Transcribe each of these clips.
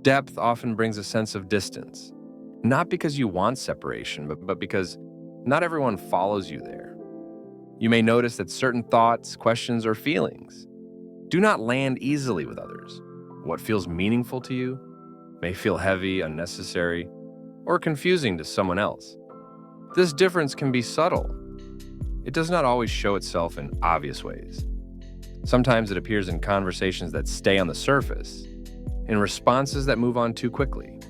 Depth often brings a sense of distance, not because you want separation, but because not everyone follows you there. You may notice that certain thoughts, questions, or feelings do not land easily with others. What feels meaningful to you may feel heavy, unnecessary, or confusing to someone else. This difference can be subtle. It does not always show itself in obvious ways. Sometimes it appears in conversations that stay on the surface, in responses that move on too quickly,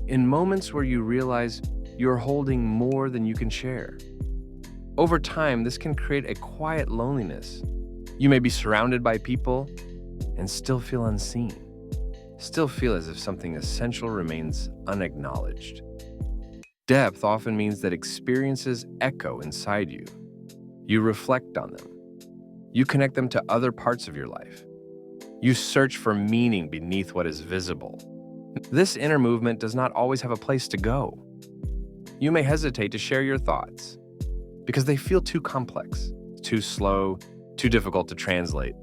in moments where you realize you're holding more than you can share. Over time, this can create a quiet loneliness. You may be surrounded by people and still feel unseen, still feel as if something essential remains unacknowledged. Depth often means that experiences echo inside you. You reflect on them. You connect them to other parts of your life. You search for meaning beneath what is visible. This inner movement does not always have a place to go. You may hesitate to share your thoughts because they feel too complex, too slow, too difficult to translate,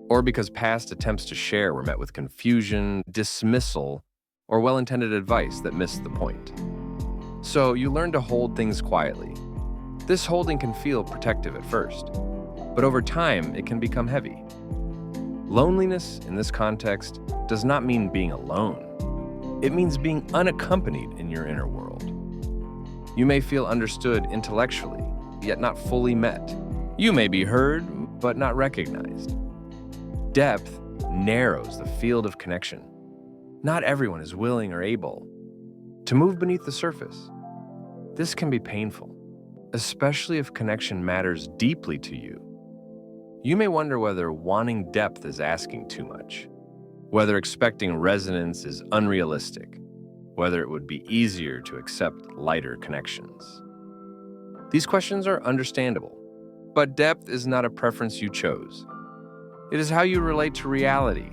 or because past attempts to share were met with confusion, dismissal, or well-intended advice that missed the point. So you learn to hold things quietly. This holding can feel protective at first, but over time it can become heavy. Loneliness in this context does not mean being alone. It means being unaccompanied in your inner world. You may feel understood intellectually, yet not fully met. You may be heard, but not recognized. Depth narrows the field of connection. Not everyone is willing or able to move beneath the surface. This can be painful, especially if connection matters deeply to you. You may wonder whether wanting depth is asking too much, whether expecting resonance is unrealistic, whether it would be easier to accept lighter connections. These questions are understandable, but depth is not a preference you chose. It is how you relate to reality.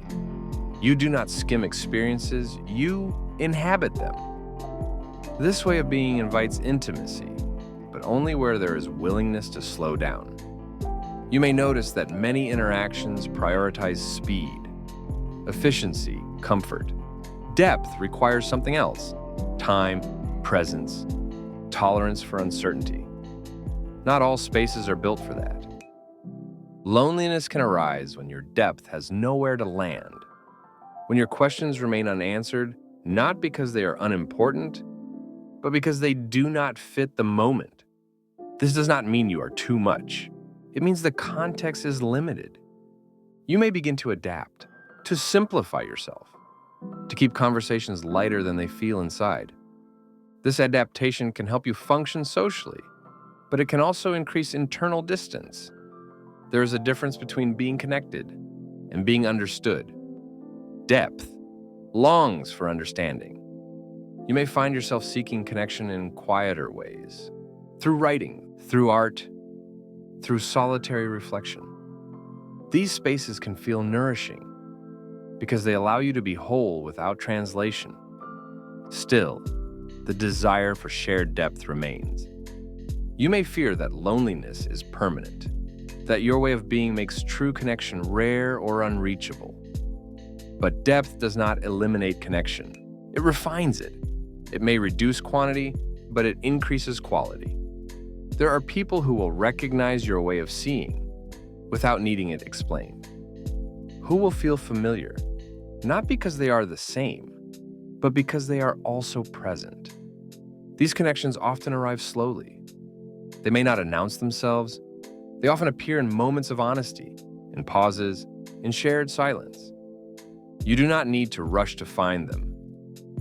You do not skim experiences, you inhabit them. This way of being invites intimacy, but only where there is willingness to slow down. You may notice that many interactions prioritize speed, efficiency, comfort. Depth requires something else: time, presence, tolerance for uncertainty. Not all spaces are built for that. Loneliness can arise when your depth has nowhere to land, when your questions remain unanswered, not because they are unimportant, but because they do not fit the moment. This does not mean you are too much. It means the context is limited. You may begin to adapt, to simplify yourself, to keep conversations lighter than they feel inside. This adaptation can help you function socially, but it can also increase internal distance. There is a difference between being connected and being understood. Depth longs for understanding. You may find yourself seeking connection in quieter ways, through writing, through art, through solitary reflection. These spaces can feel nourishing because they allow you to be whole without translation. Still, the desire for shared depth remains. You may fear that loneliness is permanent, that your way of being makes true connection rare or unreachable. But depth does not eliminate connection. It refines it. It may reduce quantity, but it increases quality. There are people who will recognize your way of seeing without needing it explained, who will feel familiar, not because they are the same, but because they are also present. These connections often arrive slowly. They may not announce themselves. They often appear in moments of honesty, in pauses, in shared silence. You do not need to rush to find them.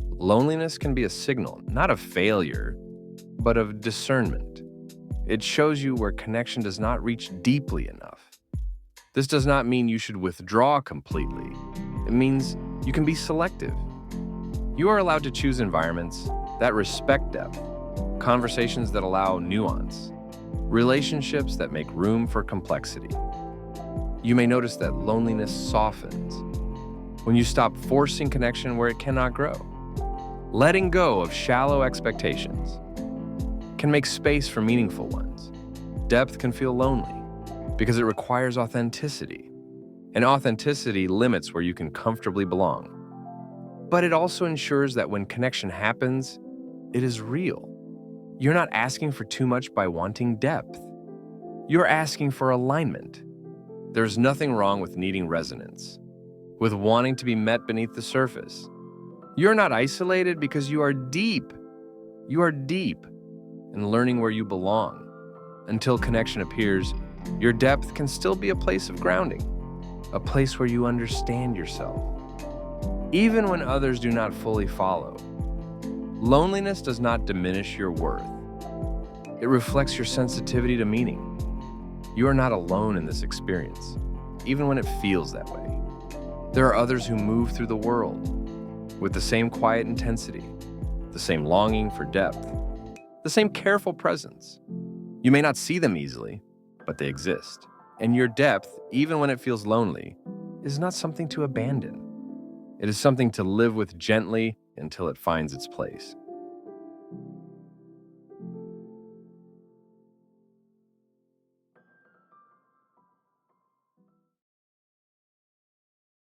Loneliness can be a signal, not of failure, but of discernment. It shows you where connection does not reach deeply enough. This does not mean you should withdraw completely. It means you can be selective. You are allowed to choose environments that respect depth, conversations that allow nuance, relationships that make room for complexity. You may notice that loneliness softens when you stop forcing connection where it cannot grow. Letting go of shallow expectations can make space for meaningful ones. Depth can feel lonely because it requires authenticity, and authenticity limits where you can comfortably belong. But it also ensures that when connection happens, it is real. You're not asking for too much by wanting depth. You're asking for alignment. There's nothing wrong with needing resonance, with wanting to be met beneath the surface. You're not isolated because you are deep. You are deep in learning where you belong. Until connection appears, your depth can still be a place of grounding, a place where you understand yourself, even when others do not fully follow. Loneliness does not diminish your worth. It reflects your sensitivity to meaning. You are not alone in this experience, even when it feels that way. There are others who move through the world with the same quiet intensity, the same longing for depth, the same careful presence. You may not see them easily, but they exist. And your depth, even when it feels lonely, is not something to abandon. It is something to live with gently until it finds its place.